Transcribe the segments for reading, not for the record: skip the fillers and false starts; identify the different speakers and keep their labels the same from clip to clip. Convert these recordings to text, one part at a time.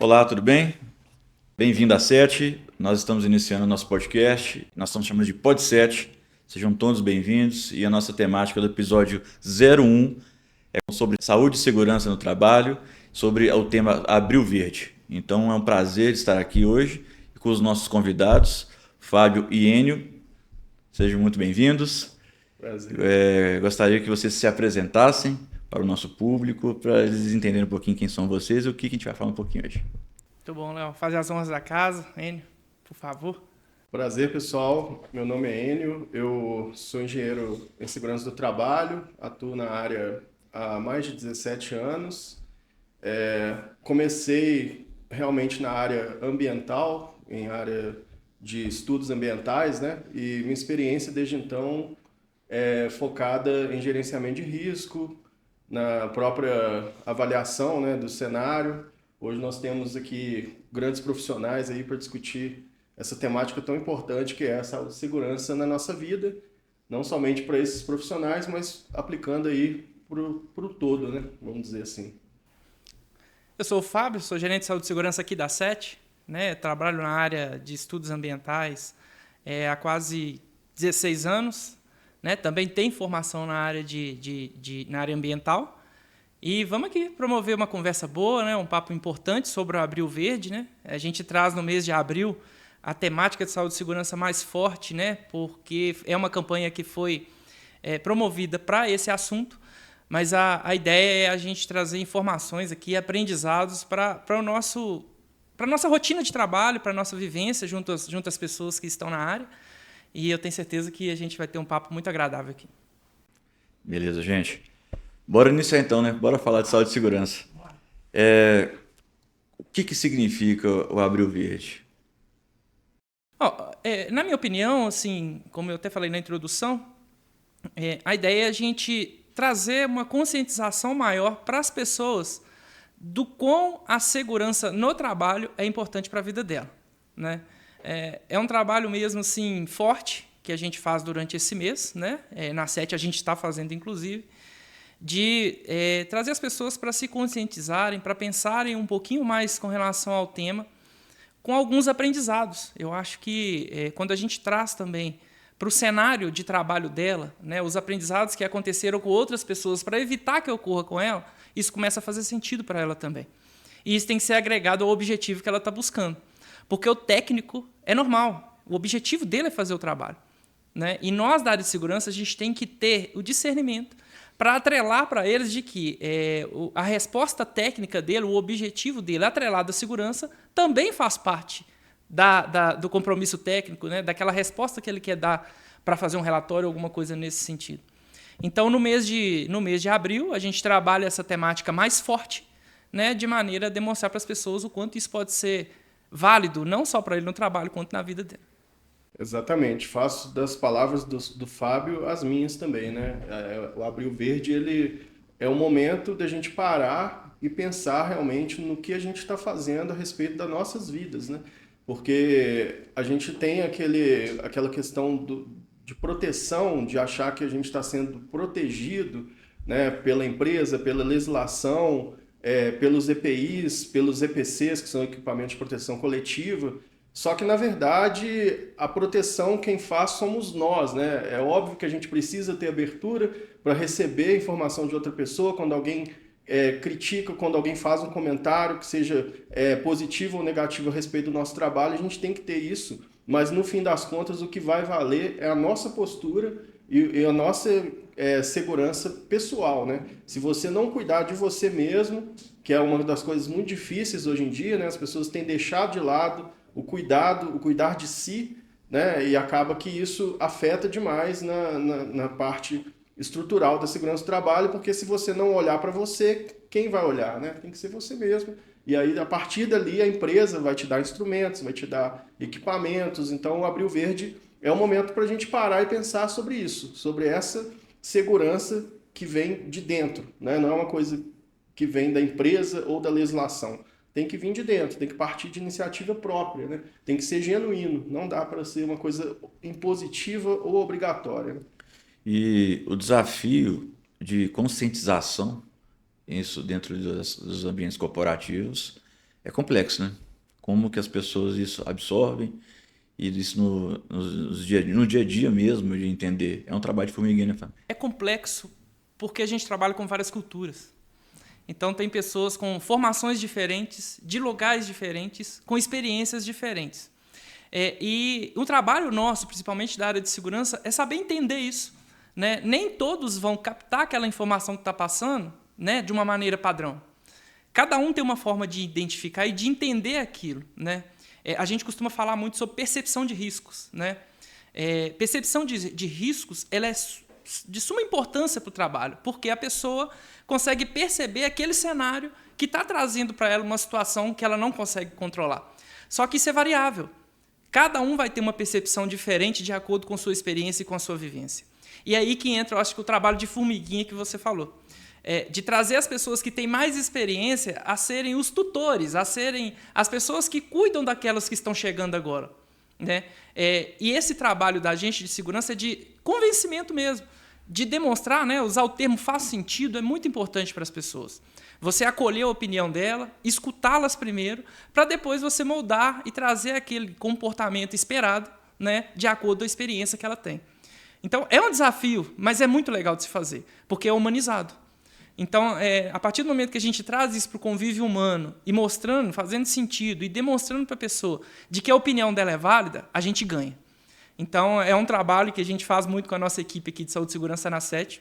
Speaker 1: Olá, tudo bem? Bem-vindo à SET. Nós estamos iniciando o nosso podcast. Nós estamos chamando de Pod7. Sejam todos bem-vindos. E a nossa temática do episódio 01 é sobre saúde e segurança no trabalho, sobre o tema Abril Verde. Então é um prazer estar aqui hoje com os nossos convidados, Fábio e Enio. Sejam muito bem-vindos.
Speaker 2: Prazer.
Speaker 1: Gostaria que vocês se apresentassem para o nosso público, para eles entenderem um pouquinho quem são vocês e o que a gente vai falar um pouquinho hoje.
Speaker 3: Muito bom, Léo. Fazer as honras da casa. Enio, por favor.
Speaker 2: Prazer, pessoal. Meu nome é Enio, eu sou engenheiro em segurança do trabalho, atuo na área há mais de 17 anos. Comecei realmente na área ambiental, em área de estudos ambientais, né? E minha experiência desde então é focada em gerenciamento de risco, na própria avaliação, né, do cenário. Hoje nós temos aqui grandes profissionais aí para discutir essa temática tão importante que é a saúde e segurança na nossa vida, não somente para esses profissionais, mas aplicando aí para o todo, né? Vamos dizer assim.
Speaker 3: Eu sou o Fábio, sou gerente de saúde e segurança aqui da SET, né? Trabalho na área de estudos ambientais há quase 16 anos, né? Também tenho formação na área, na área ambiental. E vamos aqui promover uma conversa boa, né? Um papo importante sobre o Abril Verde, né? A gente traz no mês de abril a temática de saúde e segurança mais forte, né? Porque é uma campanha que foi promovida para esse assunto, mas a ideia é a gente trazer informações aqui, aprendizados para a nossa rotina de trabalho, para a nossa vivência junto às pessoas que estão na área. E eu tenho certeza que a gente vai ter um papo muito agradável aqui.
Speaker 1: Beleza, gente. Bora iniciar então, né? Bora falar de saúde e segurança. O que significa o Abril Verde?
Speaker 3: Na minha opinião, assim, como eu até falei na introdução, a ideia é a gente trazer uma conscientização maior para as pessoas do quão a segurança no trabalho é importante para a vida dela, né? É um trabalho mesmo assim forte que a gente faz durante esse mês, né? Na SET a gente está fazendo, inclusive, de trazer as pessoas para se conscientizarem, para pensarem um pouquinho mais com relação ao tema, com alguns aprendizados. Eu acho que quando a gente traz também para o cenário de trabalho dela, né, os aprendizados que aconteceram com outras pessoas para evitar que ocorra com ela, isso começa a fazer sentido para ela também. E isso tem que ser agregado ao objetivo que ela está buscando. Porque o técnico é normal, o objetivo dele é fazer o trabalho, né? E nós, da área de segurança, a gente tem que ter o discernimento para atrelar para eles de que a resposta técnica dele, o objetivo dele, atrelado à segurança, também faz parte do compromisso técnico, né? Daquela resposta que ele quer dar para fazer um relatório ou alguma coisa nesse sentido. Então, no mês de abril, a gente trabalha essa temática mais forte, né? De maneira a demonstrar para as pessoas o quanto isso pode ser válido, não só para ele no trabalho, quanto na vida dele.
Speaker 2: Exatamente, faço das palavras do Fábio as minhas também, né? O Abril Verde, ele é um momento da gente parar e pensar realmente no que a gente está fazendo a respeito das nossas vidas, né? Porque a gente tem aquela questão de proteção, de achar que a gente está sendo protegido, né, pela empresa, pela legislação, pelos EPIs, pelos EPCs, que são equipamentos de proteção coletiva. Só que, na verdade, a proteção quem faz somos nós, né? É óbvio que a gente precisa ter abertura para receber informação de outra pessoa quando alguém critica, quando alguém faz um comentário que seja positivo ou negativo a respeito do nosso trabalho, a gente tem que ter isso. Mas, no fim das contas, o que vai valer é a nossa postura e a nossa segurança pessoal, né? Se você não cuidar de você mesmo, que é uma das coisas muito difíceis hoje em dia, né? As pessoas têm deixado de lado o cuidar de si, né? E acaba que isso afeta demais na parte estrutural da segurança do trabalho, porque se você não olhar para você, quem vai olhar, né? Tem que ser você mesmo. E aí, a partir dali, a empresa vai te dar instrumentos, vai te dar equipamentos. Então, o Abril Verde é um momento para a gente parar e pensar sobre isso, sobre essa segurança que vem de dentro, né? Não é uma coisa que vem da empresa ou da legislação. Tem que vir de dentro, tem que partir de iniciativa própria, né? Tem que ser genuíno, não dá para ser uma coisa impositiva ou obrigatória.
Speaker 1: E o desafio de conscientização, isso dentro dos ambientes corporativos, é complexo, né? Como que as pessoas isso absorvem e isso no dia a dia mesmo de entender. É um trabalho de formiguinha, né, Fábio?
Speaker 3: É complexo porque a gente trabalha com várias culturas. Então, tem pessoas com formações diferentes, de lugares diferentes, com experiências diferentes. E um trabalho nosso, principalmente da área de segurança, é saber entender isso, né? Nem todos vão captar aquela informação que está passando, né, de uma maneira padrão. Cada um tem uma forma de identificar e de entender aquilo, né? A gente costuma falar muito sobre percepção de riscos, né? Percepção de riscos, ela é de suma importância para o trabalho, porque a pessoa consegue perceber aquele cenário que está trazendo para ela uma situação que ela não consegue controlar. Só que isso é variável. Cada um vai ter uma percepção diferente de acordo com sua experiência e com a sua vivência. E é aí que entra, eu acho que o trabalho de formiguinha que você falou. De trazer as pessoas que têm mais experiência a serem os tutores, a serem as pessoas que cuidam daquelas que estão chegando agora, né? E esse trabalho da agente de segurança é de convencimento mesmo, de demonstrar, né, usar o termo faz sentido é muito importante para as pessoas. Você acolher a opinião dela, escutá-las primeiro, para depois você moldar e trazer aquele comportamento esperado, né, de acordo com a experiência que ela tem. Então, é um desafio, mas é muito legal de se fazer, porque é humanizado. Então, a partir do momento que a gente traz isso para o convívio humano e mostrando, fazendo sentido e demonstrando para a pessoa de que a opinião dela é válida, a gente ganha. Então, é um trabalho que a gente faz muito com a nossa equipe aqui de Saúde e Segurança na SET,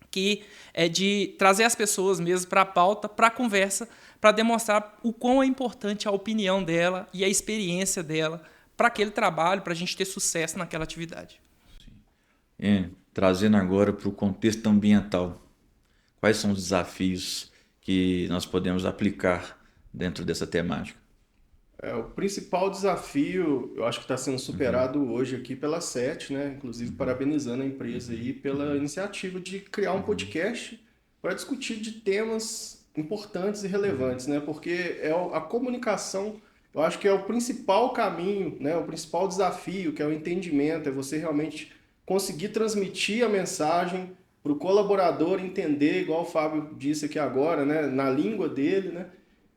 Speaker 3: que é de trazer as pessoas mesmo para a pauta, para a conversa, para demonstrar o quão é importante a opinião dela e a experiência dela para aquele trabalho, para a gente ter sucesso naquela atividade.
Speaker 1: Trazendo agora para o contexto ambiental. Quais são os desafios que nós podemos aplicar dentro dessa temática?
Speaker 2: O principal desafio, eu acho que está sendo superado hoje aqui pela SET, né? Inclusive parabenizando a empresa aí pela iniciativa de criar um podcast para discutir de temas importantes e relevantes, né? Porque a comunicação, eu acho que é o principal caminho, né? O principal desafio, que é o entendimento, é você realmente conseguir transmitir a mensagem para o colaborador entender, igual o Fábio disse aqui agora, né? Na língua dele, né?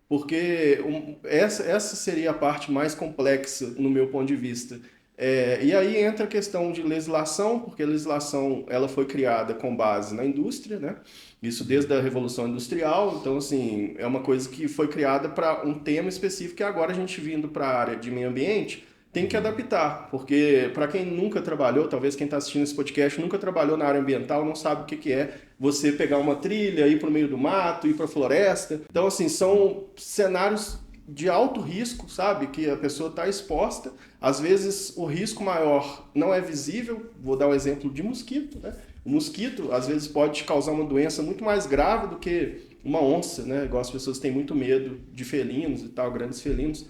Speaker 2: Porque essa seria a parte mais complexa no meu ponto de vista. E aí entra a questão de legislação, porque a legislação ela foi criada com base na indústria, né? Isso desde a Revolução Industrial, então assim, é uma coisa que foi criada para um tema específico e agora a gente vindo para a área de meio ambiente tem que adaptar, porque para quem nunca trabalhou, talvez quem está assistindo esse podcast nunca trabalhou na área ambiental, não sabe o que é você pegar uma trilha, ir para o meio do mato, ir para a floresta. Então, assim, são cenários de alto risco, sabe? Que a pessoa está exposta. Às vezes, o risco maior não é visível. Vou dar um exemplo de mosquito, né? O mosquito, às vezes, pode causar uma doença muito mais grave do que uma onça, né? Igual as pessoas têm muito medo de felinos e tal, grandes felinos.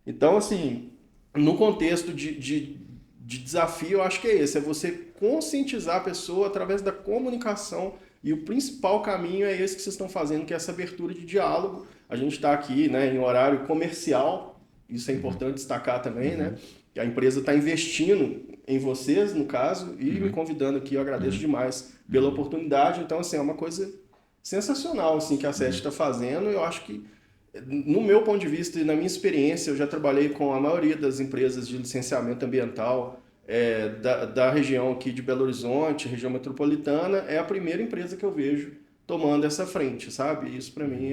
Speaker 2: Então, assim, no contexto de desafio, eu acho que é esse, é você conscientizar a pessoa através da comunicação, e o principal caminho é esse que vocês estão fazendo, que é essa abertura de diálogo. A gente está aqui, né, em horário comercial, isso é importante destacar também, né? A empresa está investindo em vocês, no caso, e me convidando aqui, eu agradeço demais pela oportunidade. Então, assim, é uma coisa sensacional assim, que a SET está fazendo, eu acho que no meu ponto de vista e na minha experiência, eu já trabalhei com a maioria das empresas de licenciamento ambiental da região aqui de Belo Horizonte, região metropolitana, é a primeira empresa que eu vejo tomando essa frente, sabe? Isso para mim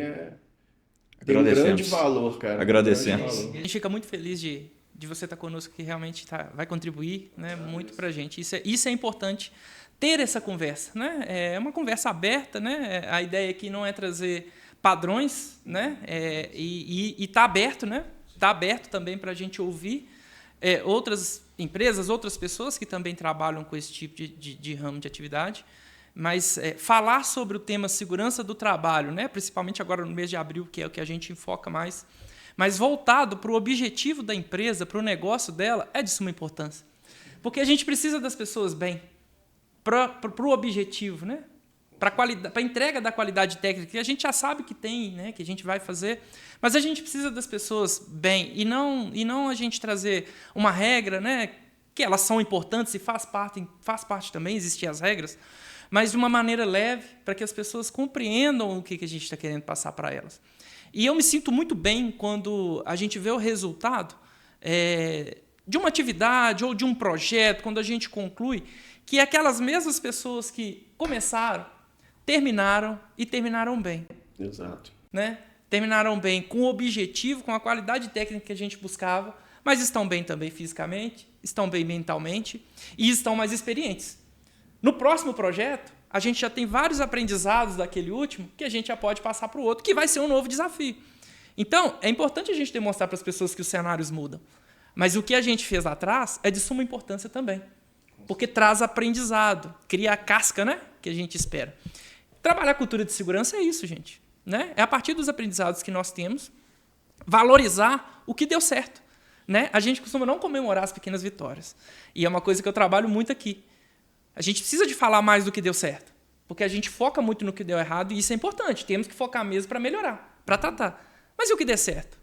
Speaker 2: tem um grande valor, cara.
Speaker 1: Agradecemos.
Speaker 3: A gente fica muito feliz de você estar conosco, que realmente vai contribuir, né, muito para a gente. Isso é importante, ter essa conversa, né? É uma conversa aberta, né? A ideia aqui não é trazer padrões, né? E tá aberto, né? Tá aberto também para a gente ouvir outras empresas, outras pessoas que também trabalham com esse tipo de ramo de atividade, mas falar sobre o tema segurança do trabalho, né? Principalmente agora no mês de abril, que é o que a gente enfoca mais, mas voltado para o objetivo da empresa, para o negócio dela, é de suma importância, porque a gente precisa das pessoas bem, para o objetivo, né? Para a entrega da qualidade técnica, que a gente já sabe que tem, né, que a gente vai fazer, mas a gente precisa das pessoas bem, e não a gente trazer uma regra, né, que elas são importantes e faz parte também existir as regras, mas de uma maneira leve, para que as pessoas compreendam o que a gente está querendo passar para elas. E eu me sinto muito bem quando a gente vê o resultado de uma atividade ou de um projeto, quando a gente conclui que aquelas mesmas pessoas que começaram, terminaram e terminaram bem.
Speaker 2: Exato.
Speaker 3: Né? Terminaram bem com o objetivo, com a qualidade técnica que a gente buscava, mas estão bem também fisicamente, estão bem mentalmente e estão mais experientes. No próximo projeto, a gente já tem vários aprendizados daquele último que a gente já pode passar para o outro, que vai ser um novo desafio. Então, é importante a gente demonstrar para as pessoas que os cenários mudam. Mas o que a gente fez lá atrás é de suma importância também, porque traz aprendizado, cria a casca, né, que a gente espera. Trabalhar a cultura de segurança é isso, gente. Né? É a partir dos aprendizados que nós temos, valorizar o que deu certo. Né? A gente costuma não comemorar as pequenas vitórias. E é uma coisa que eu trabalho muito aqui. A gente precisa de falar mais do que deu certo, porque a gente foca muito no que deu errado, e isso é importante. Temos que focar mesmo para melhorar, para tratar. Mas e o que der certo?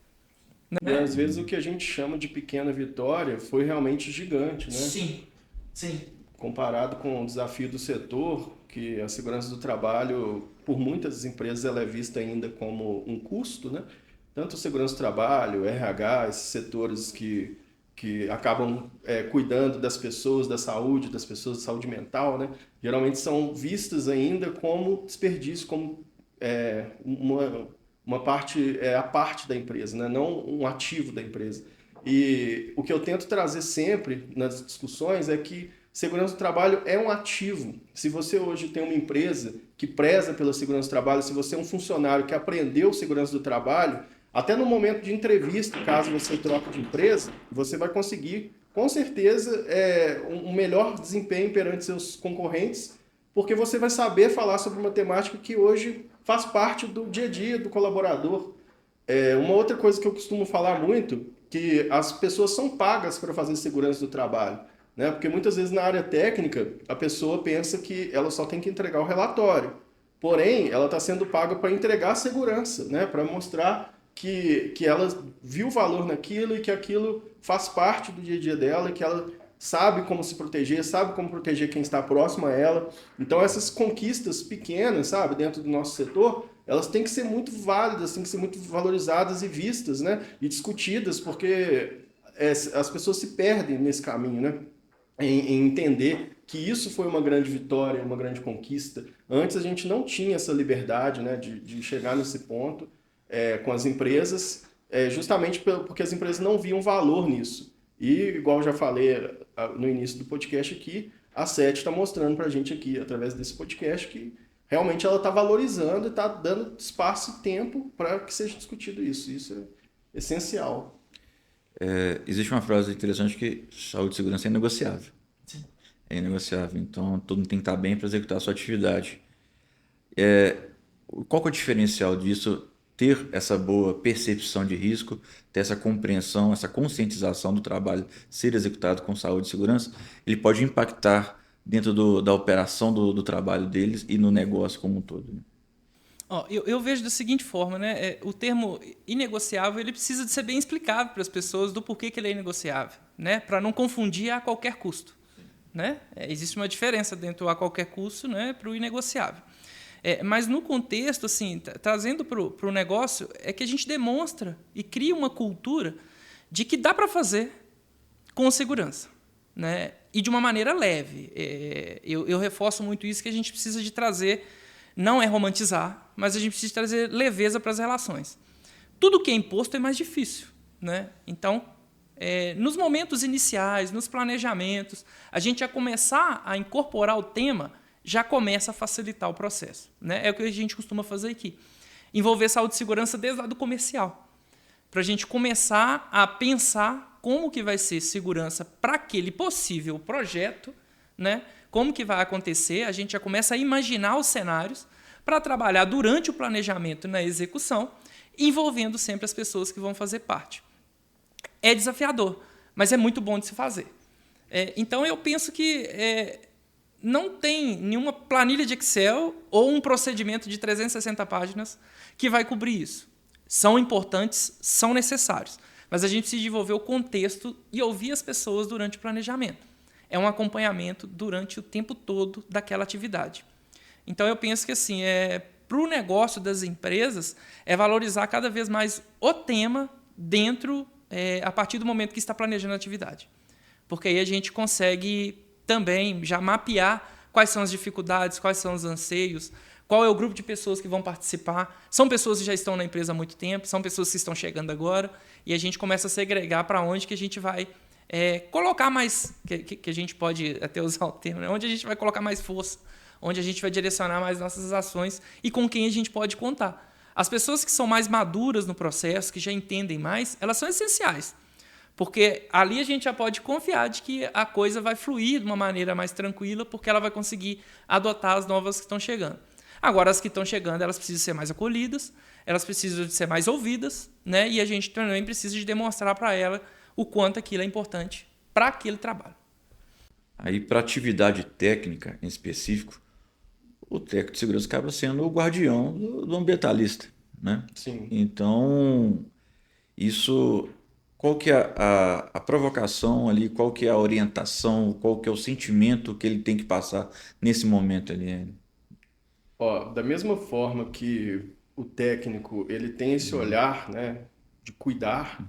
Speaker 2: Né? E às vezes o que a gente chama de pequena vitória foi realmente gigante, né?
Speaker 3: Sim, sim.
Speaker 2: Comparado com o desafio do setor, que a segurança do trabalho, por muitas empresas, ela é vista ainda como um custo, né? Tanto segurança do trabalho, RH, esses setores que acabam cuidando das pessoas, da saúde saúde mental, né? Geralmente são vistas ainda como desperdício, como uma parte, a parte da empresa, né? Não um ativo da empresa. E o que eu tento trazer sempre nas discussões é que segurança do trabalho é um ativo. Se você hoje tem uma empresa que preza pela segurança do trabalho, se você é um funcionário que aprendeu segurança do trabalho, até no momento de entrevista, caso você troque de empresa, você vai conseguir, com certeza, um melhor desempenho perante seus concorrentes, porque você vai saber falar sobre uma temática que hoje faz parte do dia a dia do colaborador. Uma outra coisa que eu costumo falar muito, que as pessoas são pagas para fazer segurança do trabalho. Né? Porque muitas vezes na área técnica a pessoa pensa que ela só tem que entregar o relatório. Porém, ela está sendo paga para entregar a segurança, né? Para mostrar que ela viu valor naquilo e que aquilo faz parte do dia a dia dela, que ela sabe como se proteger, sabe como proteger quem está próximo a ela. Então essas conquistas pequenas, sabe, dentro do nosso setor, elas têm que ser muito válidas, têm que ser muito valorizadas e vistas, né? E discutidas, porque as pessoas se perdem nesse caminho, né? Em entender que isso foi uma grande vitória, uma grande conquista. Antes a gente não tinha essa liberdade, né, de chegar nesse ponto com as empresas, justamente porque as empresas não viam valor nisso. E, igual eu já falei no início do podcast aqui, a SET está mostrando para a gente aqui, através desse podcast, que realmente ela está valorizando e está dando espaço e tempo para que seja discutido isso. Isso é essencial.
Speaker 1: Existe uma frase interessante que saúde e segurança é inegociável.
Speaker 3: Sim.
Speaker 1: É inegociável. Então, todo mundo tem que estar bem para executar a sua atividade. Qual que é o diferencial disso? Ter essa boa percepção de risco, ter essa compreensão, essa conscientização do trabalho ser executado com saúde e segurança, ele pode impactar dentro da operação do trabalho deles e no negócio como um todo. Né?
Speaker 3: Eu vejo da seguinte forma, né? O termo inegociável ele precisa de ser bem explicado para as pessoas do porquê que ele é inegociável, né? Para não confundir a qualquer custo. Né? Existe uma diferença dentro do a qualquer custo, né, para o inegociável. Mas no contexto, assim, trazendo para o negócio, é que a gente demonstra e cria uma cultura de que dá para fazer com segurança, né? E de uma maneira leve. Eu reforço muito isso, que a gente precisa de trazer, não é romantizar, mas a gente precisa de trazer leveza para as relações. Tudo que é imposto é mais difícil. Né? Então, nos momentos iniciais, nos planejamentos, a gente já começar a incorporar o tema, já começa a facilitar o processo. Né? É o que a gente costuma fazer aqui. Envolver saúde e segurança desde o lado comercial, para a gente começar a pensar como que vai ser segurança para aquele possível projeto, né? Como que vai acontecer, a gente já começa a imaginar os cenários para trabalhar durante o planejamento e na execução, envolvendo sempre as pessoas que vão fazer parte. É desafiador, mas é muito bom de se fazer. Então, eu penso que não tem nenhuma planilha de Excel ou um procedimento de 360 páginas que vai cobrir isso. São importantes, são necessários, mas a gente precisa desenvolver o contexto e ouvir as pessoas durante o planejamento. É um acompanhamento durante o tempo todo daquela atividade. Então, eu penso que assim, para o negócio das empresas é valorizar cada vez mais o tema dentro, a partir do momento que está planejando a atividade. Porque aí a gente consegue também já mapear quais são as dificuldades, quais são os anseios, qual é o grupo de pessoas que vão participar. São pessoas que já estão na empresa há muito tempo, são pessoas que estão chegando agora, e a gente começa a segregar para onde que a gente vai colocar mais, que a gente pode até usar o termo, né? Onde a gente vai colocar mais força, onde a gente vai direcionar mais nossas ações e com quem a gente pode contar. As pessoas que são mais maduras no processo, que já entendem mais, elas são essenciais. Porque ali a gente já pode confiar de que a coisa vai fluir de uma maneira mais tranquila, porque ela vai conseguir adotar as novas que estão chegando. Agora, as que estão chegando, elas precisam ser mais acolhidas, elas precisam de ser mais ouvidas, né? E a gente também precisa de demonstrar para ela o quanto aquilo é importante para aquele trabalho.
Speaker 1: Aí, para atividade técnica em específico, o técnico de segurança acaba sendo o guardião do ambientalista, né?
Speaker 2: Sim.
Speaker 1: Então, isso, qual que é a provocação ali, qual que é a orientação, qual que é o sentimento que ele tem que passar nesse momento ali?
Speaker 2: Ó, da mesma forma que o técnico ele tem esse olhar, né, de cuidar,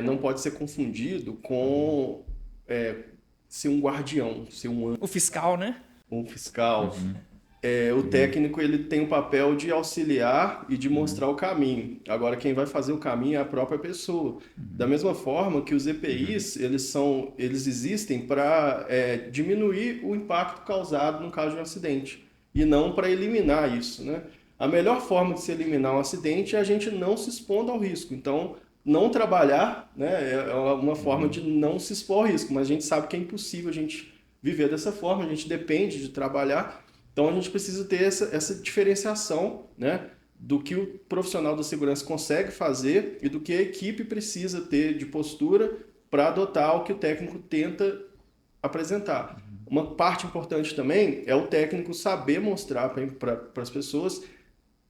Speaker 2: não pode ser confundido com ser um guardião, ser
Speaker 3: O fiscal, né?
Speaker 2: um fiscal. O técnico ele tem o papel de auxiliar e de mostrar o caminho. Agora, quem vai fazer o caminho é a própria pessoa. Da mesma forma que os EPIs, eles existem para diminuir o impacto causado no caso de um acidente, e não para eliminar isso, né? A melhor forma de se eliminar um acidente é a gente não se expondo ao risco. Então, não trabalhar, né, é uma forma de não se expor ao risco, mas a gente sabe que é impossível a gente viver dessa forma, a gente depende de trabalhar. Então, a gente precisa ter essa diferenciação, né, do que o profissional da segurança consegue fazer e do que a equipe precisa ter de postura para adotar o que o técnico tenta apresentar. Uma parte importante também é o técnico saber mostrar para as pessoas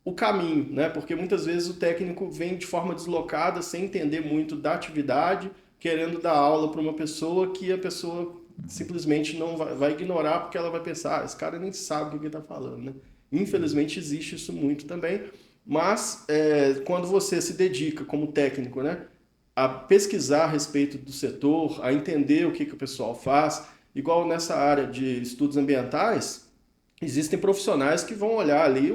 Speaker 2: o caminho, né? Porque muitas vezes o técnico vem de forma deslocada, sem entender muito da atividade, querendo dar aula para uma pessoa que a pessoa simplesmente não vai ignorar, porque ela vai pensar, esse cara nem sabe o que ele está falando, né? Infelizmente existe isso muito também, mas quando você se dedica como técnico, né, a pesquisar a respeito do setor, a entender o que o pessoal faz, igual nessa área de estudos ambientais, existem profissionais que vão olhar ali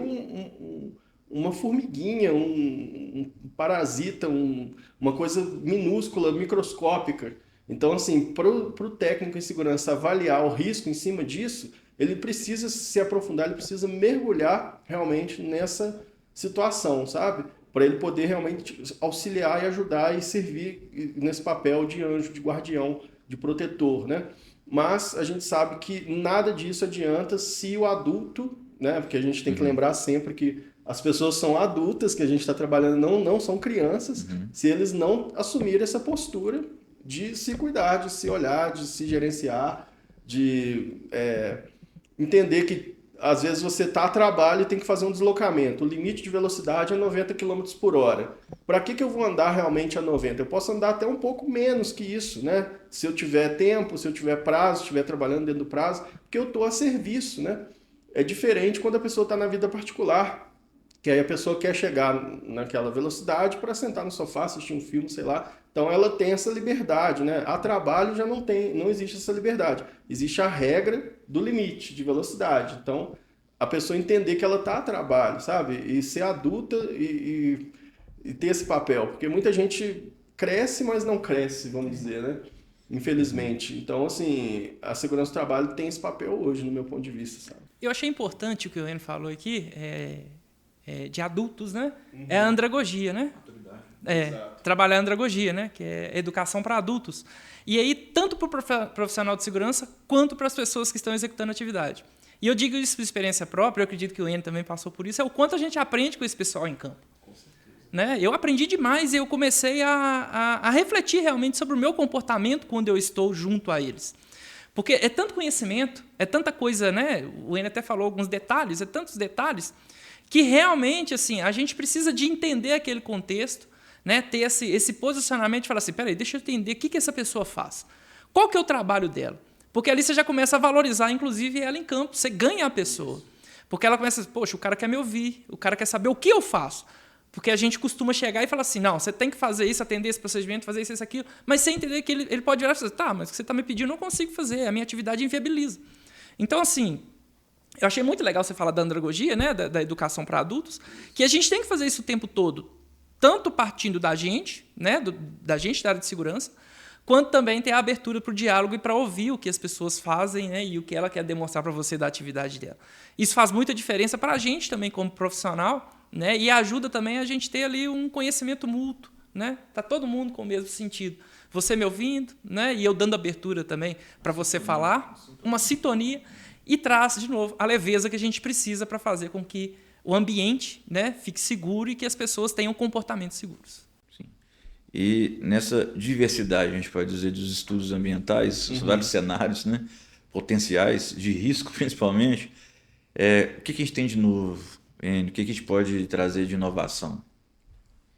Speaker 2: uma formiguinha, um parasita, uma coisa minúscula, microscópica. Então, assim, para o técnico em segurança avaliar o risco em cima disso, ele precisa se aprofundar, ele precisa mergulhar realmente nessa situação, sabe? Para ele poder realmente auxiliar e ajudar e servir nesse papel de anjo, de guardião, de protetor, né? Mas a gente sabe que nada disso adianta se o adulto, né? Porque a gente tem que lembrar sempre que as pessoas são adultas, que a gente está trabalhando, não são crianças, se eles não assumirem essa postura de se cuidar, de se olhar, de se gerenciar, de entender que às vezes você está a trabalho e tem que fazer um deslocamento. O limite de velocidade é 90 km por hora. Para que eu vou andar realmente a 90? Eu posso andar até um pouco menos que isso, né? Se eu tiver tempo, se eu tiver prazo, se estiver trabalhando dentro do prazo, porque eu estou a serviço, né? É diferente quando a pessoa está na vida particular, que aí a pessoa quer chegar naquela velocidade para sentar no sofá, assistir um filme, sei lá. Então ela tem essa liberdade, né? A trabalho já não existe essa liberdade. Existe a regra do limite de velocidade. Então a pessoa entender que ela está a trabalho, sabe? E ser adulta e ter esse papel. Porque muita gente cresce, mas não cresce, vamos dizer, né? Infelizmente. Então, assim, a segurança do trabalho tem esse papel hoje, no meu ponto de vista, sabe?
Speaker 3: Eu achei importante o que o Enio falou aqui, de adultos, né? É a andragogia, né? Trabalhar a andragogia, né? Que é educação para adultos. E aí, tanto para o profissional de segurança, quanto para as pessoas que estão executando a atividade. E eu digo isso por experiência própria, eu acredito que o Enio também passou por isso, é o quanto a gente aprende com esse pessoal em campo. Né? Eu aprendi demais e eu comecei a refletir realmente sobre o meu comportamento quando eu estou junto a eles. Porque é tanto conhecimento, é tanta coisa, né? O Enio até falou alguns detalhes, é tantos detalhes, que realmente assim, a gente precisa de entender aquele contexto, né? Ter esse posicionamento de falar assim, peraí, deixa eu entender o que essa pessoa faz. Qual que é o trabalho dela? Porque ali você já começa a valorizar, inclusive, ela em campo, você ganha a pessoa. Porque ela começa, poxa, o cara quer me ouvir, o cara quer saber o que eu faço. Porque a gente costuma chegar e falar assim, não, você tem que fazer isso, atender esse procedimento, fazer isso, aquilo, mas sem entender que ele pode virar e falar, tá, mas o que você está me pedindo eu não consigo fazer, a minha atividade inviabiliza. Então, assim, eu achei muito legal você falar da andragogia, né, da educação para adultos, que a gente tem que fazer isso o tempo todo, tanto partindo da gente, né, da gente da área de segurança, quanto também ter a abertura para o diálogo e para ouvir o que as pessoas fazem, né, e o que ela quer demonstrar para você da atividade dela. Isso faz muita diferença para a gente também como profissional, né, e ajuda também a gente ter ali um conhecimento mútuo. Né? Tá todo mundo com o mesmo sentido. Você me ouvindo, né, e eu dando abertura também para você falar, uma sintonia, e traz, de novo, a leveza que a gente precisa para fazer com que o ambiente, né, fique seguro e que as pessoas tenham comportamentos seguros.
Speaker 1: E nessa diversidade, a gente pode dizer, dos estudos ambientais, os vários cenários, né, potenciais, de risco principalmente, o que a gente tem de novo, o que a gente pode trazer de inovação?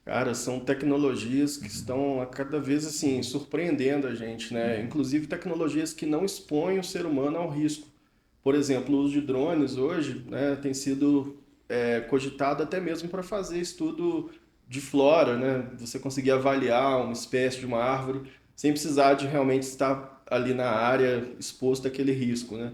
Speaker 2: Cara, são tecnologias que estão a cada vez assim surpreendendo a gente, né? Inclusive tecnologias que não expõem o ser humano ao risco. Por exemplo, o uso de drones hoje, né, tem sido cogitado até mesmo para fazer estudo de flora, né? Você conseguir avaliar uma espécie de uma árvore sem precisar de realmente estar ali na área exposto àquele risco, né?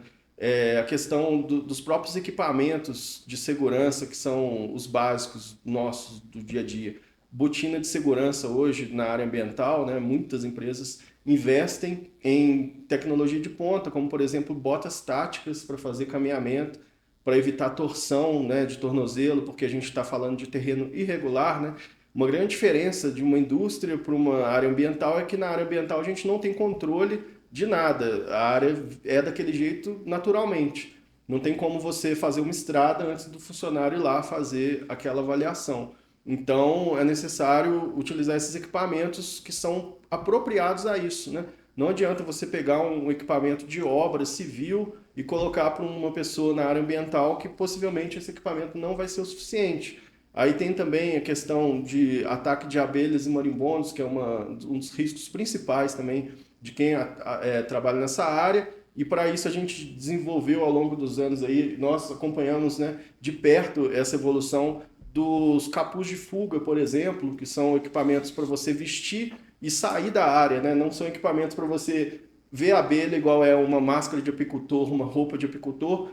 Speaker 2: A questão dos próprios equipamentos de segurança, que são os básicos nossos do dia a dia. Botina de segurança hoje na área ambiental, né? Muitas empresas investem em tecnologia de ponta, como por exemplo botas táticas para fazer caminhamento, para evitar torção, né, de tornozelo, porque a gente está falando de terreno irregular, né? Uma grande diferença de uma indústria para uma área ambiental é que na área ambiental a gente não tem controle de nada, a área é daquele jeito naturalmente. Não tem como você fazer uma estrada antes do funcionário ir lá fazer aquela avaliação. Então, é necessário utilizar esses equipamentos que são apropriados a isso, né? Não adianta você pegar um equipamento de obra civil e colocar para uma pessoa na área ambiental que possivelmente esse equipamento não vai ser o suficiente. Aí tem também a questão de ataque de abelhas e marimbondos, que é um dos riscos principais também de quem trabalha nessa área. E para isso a gente desenvolveu ao longo dos anos aí, nós acompanhamos, né, de perto essa evolução dos capuz de fuga, por exemplo, que são equipamentos para você vestir e sair da área, né? Não são equipamentos para você ver a abelha igual é uma máscara de apicultor, uma roupa de apicultor.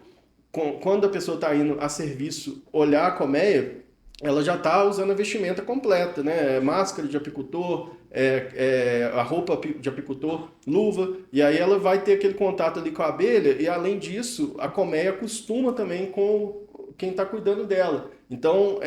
Speaker 2: Quando a pessoa está indo a serviço olhar a colmeia, ela já está usando a vestimenta completa, né? Máscara de apicultor, a roupa de apicultor, luva, e aí ela vai ter aquele contato ali com a abelha, e além disso, a colmeia acostuma também com quem está cuidando dela. Então,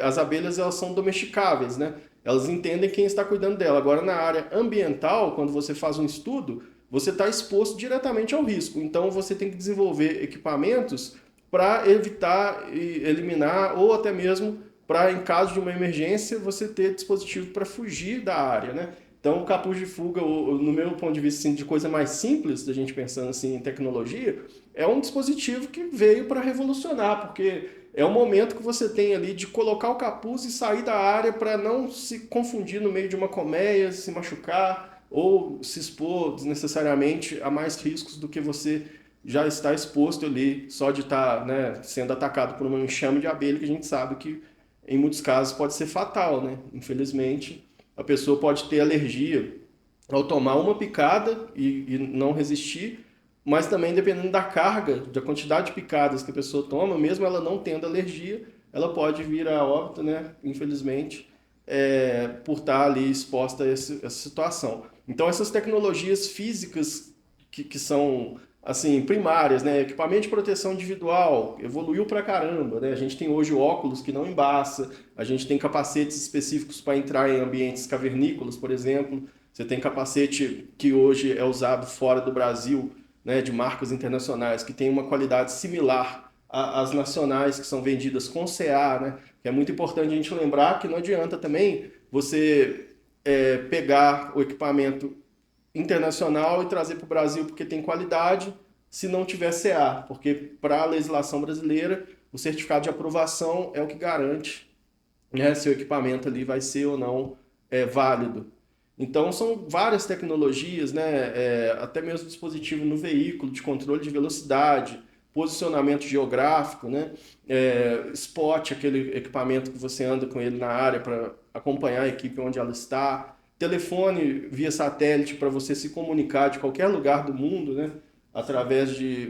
Speaker 2: as abelhas elas são domesticáveis, né? Elas entendem quem está cuidando dela. Agora, na área ambiental, quando você faz um estudo, você está exposto diretamente ao risco. Então, você tem que desenvolver equipamentos para evitar e eliminar, ou até mesmo para, em caso de uma emergência, você ter dispositivo para fugir da área, né? Então, o capuz de fuga, no meu ponto de vista assim, de coisa mais simples, da gente pensando assim, em tecnologia, é um dispositivo que veio para revolucionar, porque é o momento que você tem ali de colocar o capuz e sair da área para não se confundir no meio de uma colmeia, se machucar ou se expor desnecessariamente a mais riscos do que você já está exposto ali, só de estar, né, sendo atacado por um enxame de abelha, que a gente sabe que em muitos casos pode ser fatal, né? Infelizmente, a pessoa pode ter alergia ao tomar uma picada e não resistir, mas também dependendo da carga, da quantidade de picadas que a pessoa toma, mesmo ela não tendo alergia, ela pode vir a óbito, né? Infelizmente, por estar ali exposta a essa situação. Então, essas tecnologias físicas que são assim primárias, né? Equipamento de proteção individual evoluiu pra caramba, né? A gente tem hoje óculos que não embaça, a gente tem capacetes específicos para entrar em ambientes cavernícolas, por exemplo. Você tem capacete que hoje é usado fora do Brasil, né, de marcas internacionais, que tem uma qualidade similar às nacionais que são vendidas com CA, né? Que é muito importante a gente lembrar que não adianta também você pegar o equipamento internacional e trazer para o Brasil porque tem qualidade, se não tiver CA, porque para a legislação brasileira o certificado de aprovação é o que garante, né, se o equipamento ali vai ser ou não válido. Então são várias tecnologias, né, até mesmo dispositivo no veículo de controle de velocidade, posicionamento geográfico, né? Spot, aquele equipamento que você anda com ele na área para acompanhar a equipe onde ela está, telefone via satélite para você se comunicar de qualquer lugar do mundo, né?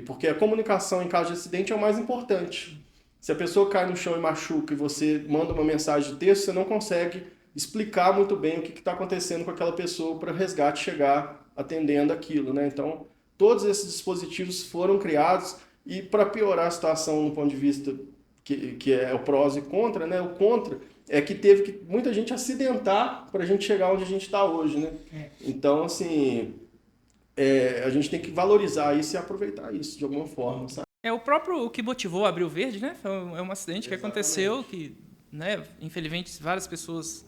Speaker 2: Porque a comunicação em caso de acidente é o mais importante. Se a pessoa cai no chão e machuca e você manda uma mensagem de texto, você não consegue explicar muito bem o que está acontecendo com aquela pessoa para o resgate chegar atendendo aquilo, né? Então, todos esses dispositivos foram criados e para piorar a situação no ponto de vista que é o prós e contra, né? O contra é que teve que muita gente acidentar para a gente chegar onde a gente está hoje, né? Então, assim, a gente tem que valorizar isso e aproveitar isso de alguma forma, sabe?
Speaker 3: O que motivou a Abril Verde, né? É um acidente que aconteceu, que, né, infelizmente várias pessoas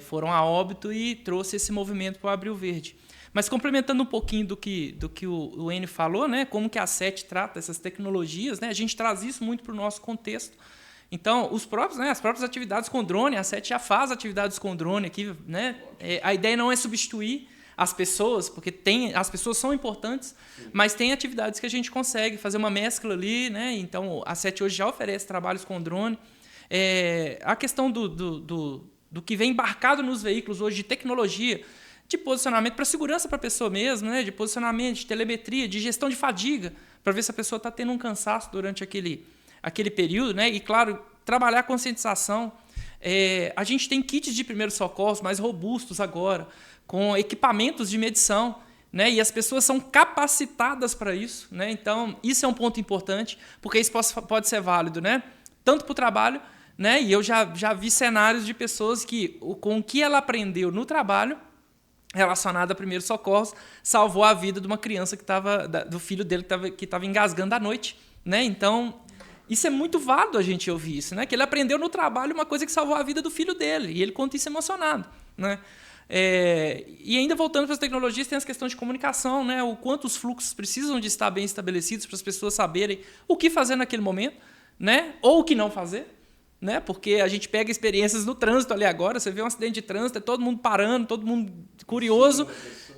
Speaker 3: foram a óbito e trouxe esse movimento para o Abril Verde. Mas complementando um pouquinho do que o Enio falou, né, como que a SET trata essas tecnologias, né, a gente traz isso muito para o nosso contexto. Então, as próprias atividades com drone, a SET já faz atividades com drone aqui, né? A ideia não é substituir as pessoas, porque as pessoas são importantes, mas tem atividades que a gente consegue fazer uma mescla ali, né? Então, a SET hoje já oferece trabalhos com drone. A questão do que vem embarcado nos veículos hoje de tecnologia, de posicionamento para segurança para a pessoa mesmo, né? De posicionamento, de telemetria, de gestão de fadiga, para ver se a pessoa está tendo um cansaço durante aquele período, né? E, claro, trabalhar a conscientização. A gente tem kits de primeiros socorros mais robustos agora, com equipamentos de medição, né? E as pessoas são capacitadas para isso, né? Então, isso é um ponto importante, porque isso pode ser válido, né? Tanto para o trabalho, né? E eu já vi cenários de pessoas que, com o que ela aprendeu no trabalho, relacionado a primeiros socorros, salvou a vida de uma criança do filho dele que estava engasgando à noite, né? Então, isso é muito válido a gente ouvir isso, né? Que ele aprendeu no trabalho uma coisa que salvou a vida do filho dele, e ele conta isso emocionado, né? E ainda voltando para as tecnologias, tem as questões de comunicação, né? O quanto os fluxos precisam de estar bem estabelecidos para as pessoas saberem o que fazer naquele momento, né? Ou o que não fazer, né? Porque a gente pega experiências no trânsito ali agora, você vê um acidente de trânsito, é todo mundo parando, todo mundo curioso,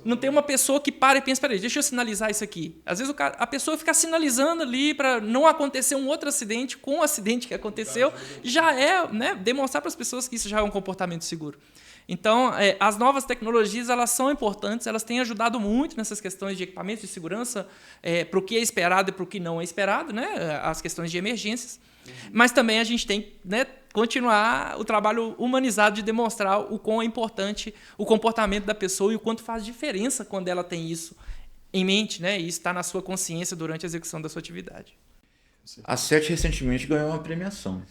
Speaker 3: não tem uma pessoa que para e pensa, peraí, deixa eu sinalizar isso aqui. Às vezes a pessoa fica sinalizando ali para não acontecer um outro acidente com o acidente que aconteceu, já né, demonstrar para as pessoas que isso já é um comportamento seguro. Então, as novas tecnologias, elas são importantes, elas têm ajudado muito nessas questões de equipamentos de segurança, para o que é esperado e para o que não é esperado, né? As questões de emergências. Mas também a gente tem, né, continuar o trabalho humanizado de demonstrar o quão é importante o comportamento da pessoa e o quanto faz diferença quando ela tem isso em mente, né? E isso está na sua consciência durante a execução da sua atividade.
Speaker 1: A SET recentemente ganhou uma premiação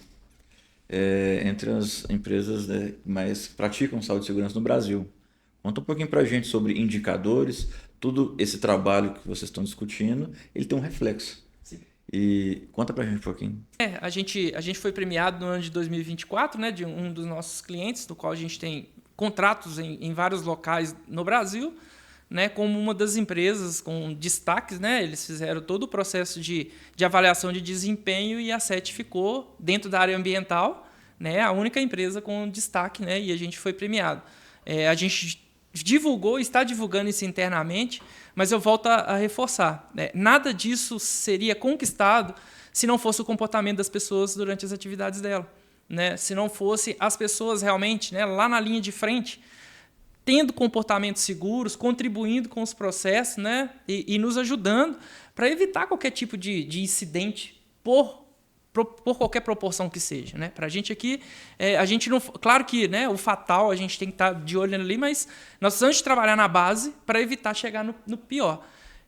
Speaker 1: entre as empresas, né, que mais praticam saúde e segurança no Brasil. Conta um pouquinho para a gente sobre indicadores, todo esse trabalho que vocês estão discutindo, ele tem um reflexo. Sim. E conta para a gente um pouquinho.
Speaker 3: A gente foi premiado no ano de 2024, né, de um dos nossos clientes, do qual a gente tem contratos em vários locais no Brasil, né, como uma das empresas com destaques, né, eles fizeram todo o processo de avaliação de desempenho e a SET ficou dentro da área ambiental, né, a única empresa com destaque, né, e a gente foi premiado. A gente divulgou, está divulgando isso internamente, mas eu volto a reforçar, né, nada disso seria conquistado se não fosse o comportamento das pessoas durante as atividades dela, né, se não fosse as pessoas realmente, né, lá na linha de frente, tendo comportamentos seguros, contribuindo com os processos, né, e nos ajudando para evitar qualquer tipo de incidente por qualquer proporção que seja, né? Para a gente aqui, a gente não, claro que, né, o fatal a gente tem que estar de olho ali, mas nós precisamos de trabalhar na base para evitar chegar no pior.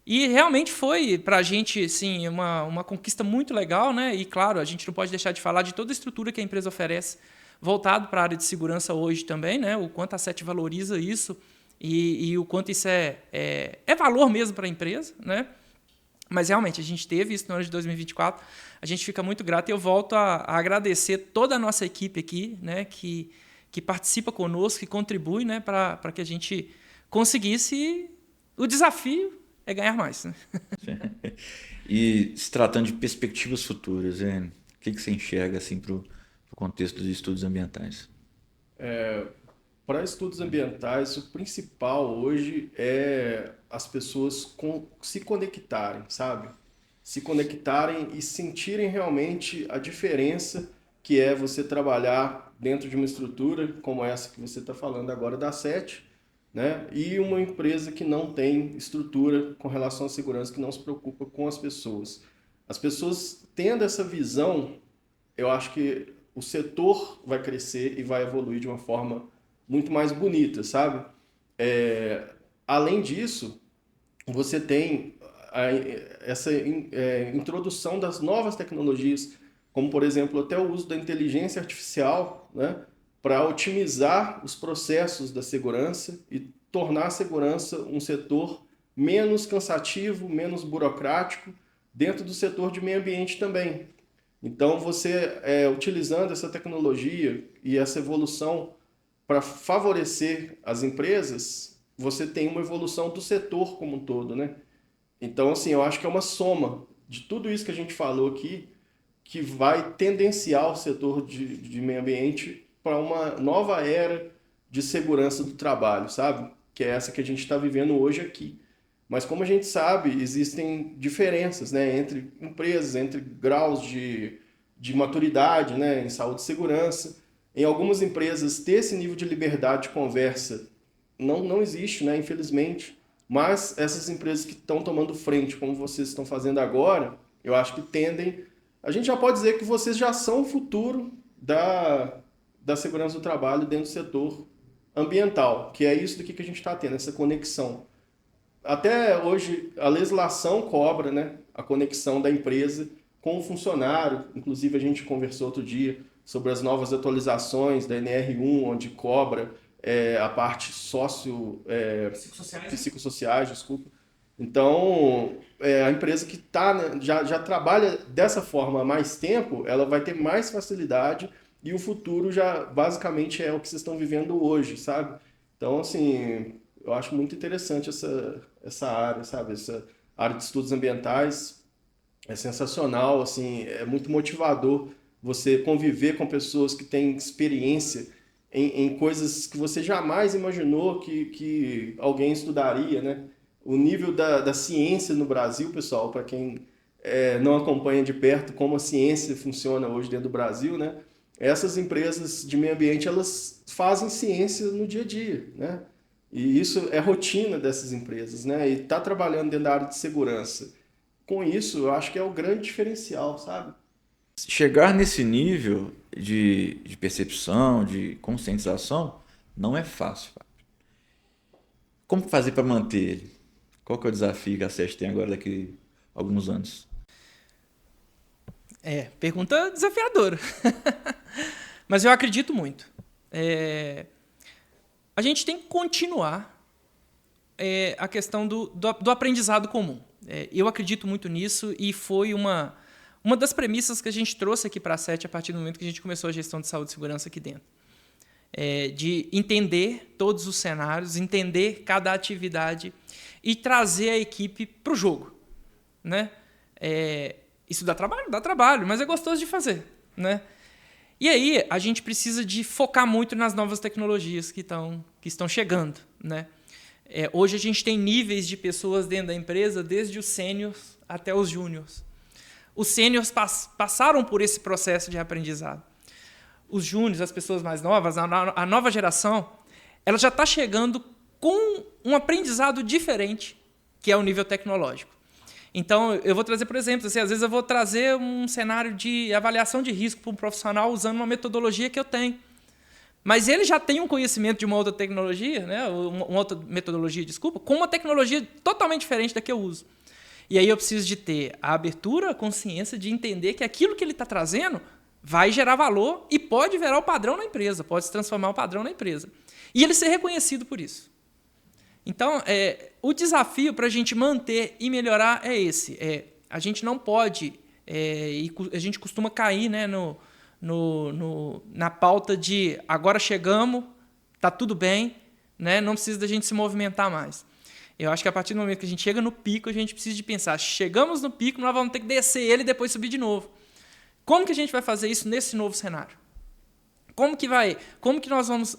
Speaker 3: E realmente foi para a gente, sim, uma conquista muito legal, né? E claro, a gente não pode deixar de falar de toda a estrutura que a empresa oferece, voltado para a área de segurança hoje também, né? O quanto a SET valoriza isso e o quanto isso é valor mesmo para a empresa, né? Mas realmente a gente teve isso no ano de 2024, a gente fica muito grato e eu volto a agradecer toda a nossa equipe aqui, né? Que participa conosco, que contribui, né? Para que a gente conseguisse. O desafio é ganhar mais, né?
Speaker 1: E se tratando de perspectivas futuras, o que você enxerga assim, para o contexto dos estudos ambientais?
Speaker 2: Para estudos ambientais, o principal hoje é as pessoas se conectarem, sabe? se conectarem e sentirem realmente a diferença que é você trabalhar dentro de uma estrutura como essa que você está falando agora da SET, né? E uma empresa que não tem estrutura com relação à segurança, que não se preocupa com as pessoas. As pessoas tendo essa visão, eu acho que o setor vai crescer e vai evoluir de uma forma muito mais bonita, sabe? Além disso, você tem essa introdução das novas tecnologias, como, por exemplo, até o uso da inteligência artificial, né, para otimizar os processos da segurança e tornar a segurança um setor menos cansativo, menos burocrático, dentro do setor de meio ambiente também. Então, você, utilizando essa tecnologia e essa evolução para favorecer as empresas, você tem uma evolução do setor como um todo, né? Então, assim, eu acho que é uma soma de tudo isso que a gente falou aqui que vai tendenciar o setor de meio ambiente para uma nova era de segurança do trabalho, sabe? Que é essa que a gente está vivendo hoje aqui. Mas como a gente sabe, existem diferenças, né, entre empresas, entre graus de maturidade, né, em saúde e segurança. Em algumas empresas, ter esse nível de liberdade de conversa não existe, né, infelizmente. Mas essas empresas que estão tomando frente, como vocês estão fazendo agora, eu acho que tendem... A gente já pode dizer que vocês já são o futuro da segurança do trabalho dentro do setor ambiental, que é isso daqui que a gente está tendo, essa conexão. Até hoje, a legislação cobra, né, a conexão da empresa com o funcionário. Inclusive, a gente conversou outro dia sobre as novas atualizações da NR1, onde cobra a parte psicossociais, desculpa. Então, a empresa que já trabalha dessa forma há mais tempo, ela vai ter mais facilidade e o futuro já basicamente é o que vocês estão vivendo hoje, sabe? Então, assim, eu acho muito interessante essa área, sabe? Essa área de estudos ambientais é sensacional, assim, é muito motivador você conviver com pessoas que têm experiência em coisas que você jamais imaginou que alguém estudaria, né? O nível da ciência no Brasil, pessoal, para quem não acompanha de perto como a ciência funciona hoje dentro do Brasil, né? Essas empresas de meio ambiente, elas fazem ciência no dia a dia, né? E isso é rotina dessas empresas, né? E tá trabalhando dentro da área de segurança. Com isso, eu acho que é o grande diferencial, sabe?
Speaker 1: Chegar nesse nível de percepção, de conscientização, não é fácil. Como fazer para manter ele? Qual que é o desafio que a SET tem agora daqui a alguns anos?
Speaker 3: Pergunta desafiadora. Mas eu acredito muito. A gente tem que continuar a questão do aprendizado comum. Eu acredito muito nisso e foi uma das premissas que a gente trouxe aqui para a SET a partir do momento que a gente começou a gestão de saúde e segurança aqui dentro. De entender todos os cenários, entender cada atividade e trazer a equipe para o jogo, né? Isso dá trabalho, mas é gostoso de fazer, né? E aí a gente precisa de focar muito nas novas tecnologias que estão chegando, né? Hoje a gente tem níveis de pessoas dentro da empresa, desde os sêniors até os júniors. Os sêniors passaram por esse processo de aprendizado. Os júniors, as pessoas mais novas, a nova geração, ela já está chegando com um aprendizado diferente, que é o nível tecnológico. Então, eu vou trazer, por exemplo, assim, às vezes eu vou trazer um cenário de avaliação de risco para um profissional usando uma metodologia que eu tenho. Mas ele já tem um conhecimento de uma outra tecnologia, né? Uma outra metodologia, desculpa, com uma tecnologia totalmente diferente da que eu uso. E aí eu preciso de ter a abertura, a consciência de entender que aquilo que ele está trazendo vai gerar valor e pode virar o padrão na empresa, pode se transformar o padrão na empresa. E ele ser reconhecido por isso. Então, o desafio para a gente manter e melhorar é esse. A gente não pode, e a gente costuma cair, né, na pauta de agora chegamos, está tudo bem, né, não precisa da gente se movimentar mais. Eu acho que a partir do momento que a gente chega no pico, a gente precisa de pensar, chegamos no pico, nós vamos ter que descer ele e depois subir de novo. Como que a gente vai fazer isso nesse novo cenário? Como que nós vamos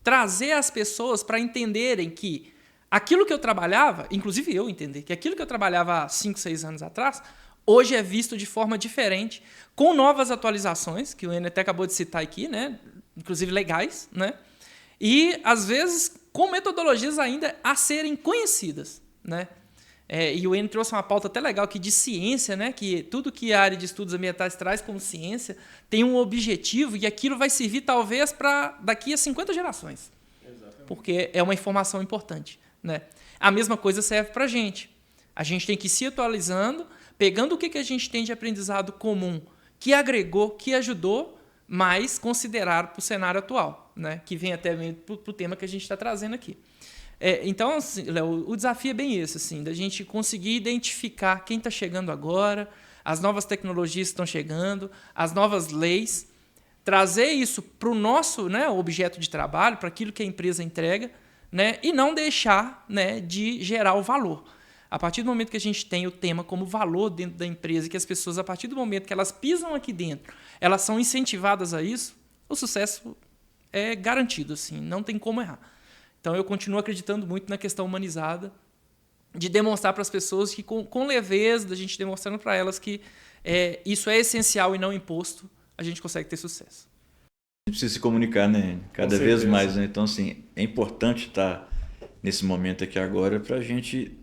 Speaker 3: trazer as pessoas para entenderem que aquilo que eu trabalhava, inclusive eu entender, que aquilo que eu trabalhava há 5, 6 anos atrás, hoje é visto de forma diferente, com novas atualizações, que o Enio até acabou de citar aqui, né? Inclusive legais, né? E, às vezes, com metodologias ainda a serem conhecidas, né? E o Enio trouxe uma pauta até legal aqui de ciência, né? Que tudo que a área de estudos ambientais traz como ciência tem um objetivo e aquilo vai servir talvez para daqui a 50 gerações. Exatamente. Porque é uma informação importante, né? A mesma coisa serve para a gente. A gente tem que ir se atualizando, pegando o que a gente tem de aprendizado comum, que agregou, que ajudou, mas considerado para o cenário atual, né? Que vem até para o tema que a gente está trazendo aqui. Então, assim, Léo, o desafio é bem esse, assim, da gente conseguir identificar quem está chegando agora, as novas tecnologias que estão chegando, as novas leis, trazer isso para o nosso, né, objeto de trabalho, para aquilo que a empresa entrega, né, e não deixar, né, de gerar o valor. A partir do momento que a gente tem o tema como valor dentro da empresa, que as pessoas, a partir do momento que elas pisam aqui dentro, elas são incentivadas a isso, o sucesso é garantido, assim, não tem como errar. Então, eu continuo acreditando muito na questão humanizada, de demonstrar para as pessoas que, com leveza, da gente demonstrando para elas que isso é essencial e não imposto, a gente consegue ter sucesso.
Speaker 1: A gente precisa se comunicar, né? Cada vez mais, né? Então, assim, é importante estar nesse momento aqui agora para a gente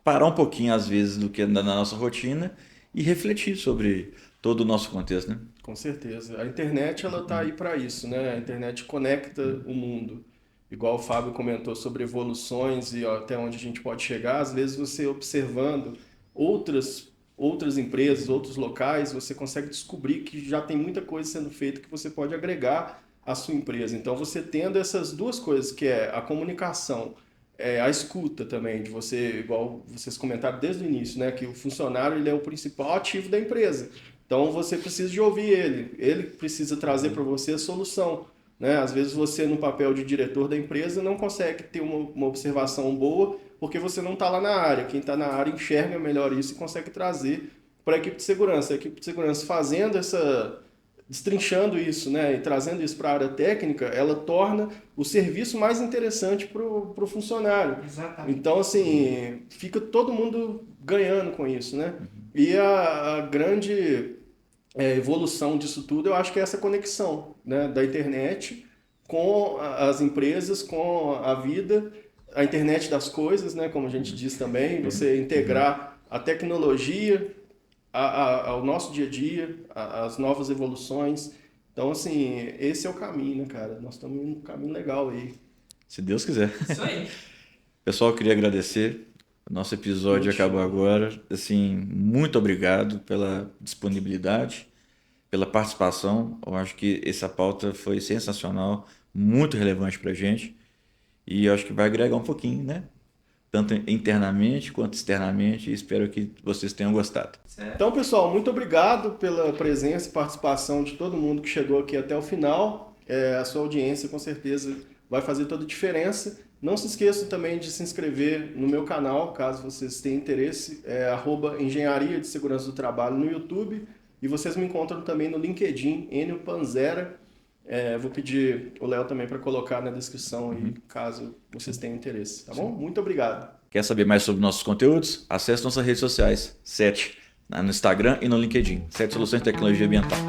Speaker 1: parar um pouquinho, às vezes, do que na nossa rotina e refletir sobre todo o nosso contexto, né?
Speaker 2: Com certeza. A internet, ela está aí para isso, né? A internet conecta o mundo. Igual o Fábio comentou sobre evoluções e até onde a gente pode chegar, às vezes você observando outras empresas, outros locais, você consegue descobrir que já tem muita coisa sendo feita que você pode agregar à sua empresa. Então, você tendo essas duas coisas, que é a comunicação, a escuta também, de você, igual vocês comentaram desde o início, né, que o funcionário ele é o principal ativo da empresa. Então, você precisa de ouvir ele precisa trazer para você a solução. Né? Às vezes você, no papel de diretor da empresa, não consegue ter uma observação boa porque você não está lá na área. Quem está na área enxerga melhor isso e consegue trazer para a equipe de segurança. A equipe de segurança fazendo destrinchando isso, né? E trazendo isso para a área técnica, ela torna o serviço mais interessante para o funcionário.
Speaker 3: Exatamente.
Speaker 2: Então, assim, fica todo mundo ganhando com isso, né? E a grande evolução disso tudo, eu acho que é essa conexão, né, da internet com as empresas, com a vida, a internet das coisas, né, como a gente diz também, você integrar a tecnologia ao nosso dia a dia, as novas evoluções. Então, assim, esse é o caminho, né, cara? Nós estamos em um caminho legal aí.
Speaker 1: Se Deus quiser.
Speaker 3: Isso aí.
Speaker 1: Pessoal, eu queria agradecer. O nosso episódio acabou agora. Assim, muito obrigado pela disponibilidade, pela participação. Eu acho que essa pauta foi sensacional, muito relevante para a gente. E eu acho que vai agregar um pouquinho, né? Tanto internamente quanto externamente. E espero que vocês tenham gostado.
Speaker 2: Então, pessoal, muito obrigado pela presença e participação de todo mundo que chegou aqui até o final. A sua audiência, com certeza, vai fazer toda a diferença. Não se esqueçam também de se inscrever no meu canal, caso vocês tenham interesse, @Engenharia de Segurança do Trabalho no YouTube. E vocês me encontram também no LinkedIn, Enio Panzera. Vou pedir o Léo também para colocar na descrição aí, caso vocês tenham interesse, tá bom? Muito obrigado.
Speaker 1: Quer saber mais sobre nossos conteúdos? Acesse nossas redes sociais, 7, no Instagram e no LinkedIn, 7 Soluções de Tecnologia Ambiental.